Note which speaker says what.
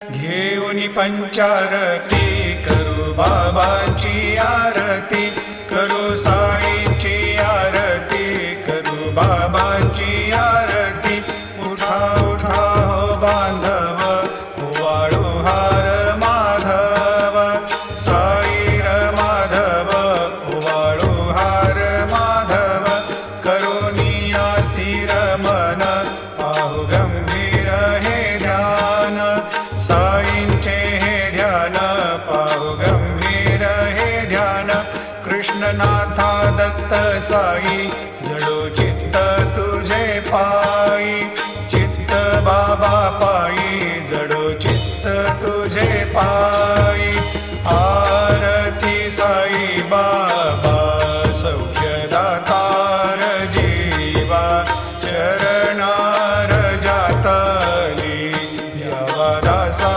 Speaker 1: घेऊनी पंचारती करू बाबाची आरती, करू साईची आरती, करू बाबाची आरती। उठा उठा हो बांधव, ओवाळू हार माधव, साई र माधव, ओवाळू हार माधव। करुणी स्थिर मन, पाहू गंभीर हे ध्यान, साईंचे हे ध्यान, पाहू गंभीर हे ध्यान। कृष्णनाथा दत्त साई, जडो चित्त तुझे पायी, चित्त बाबा पायी, जडो चित्त तुझे पायी।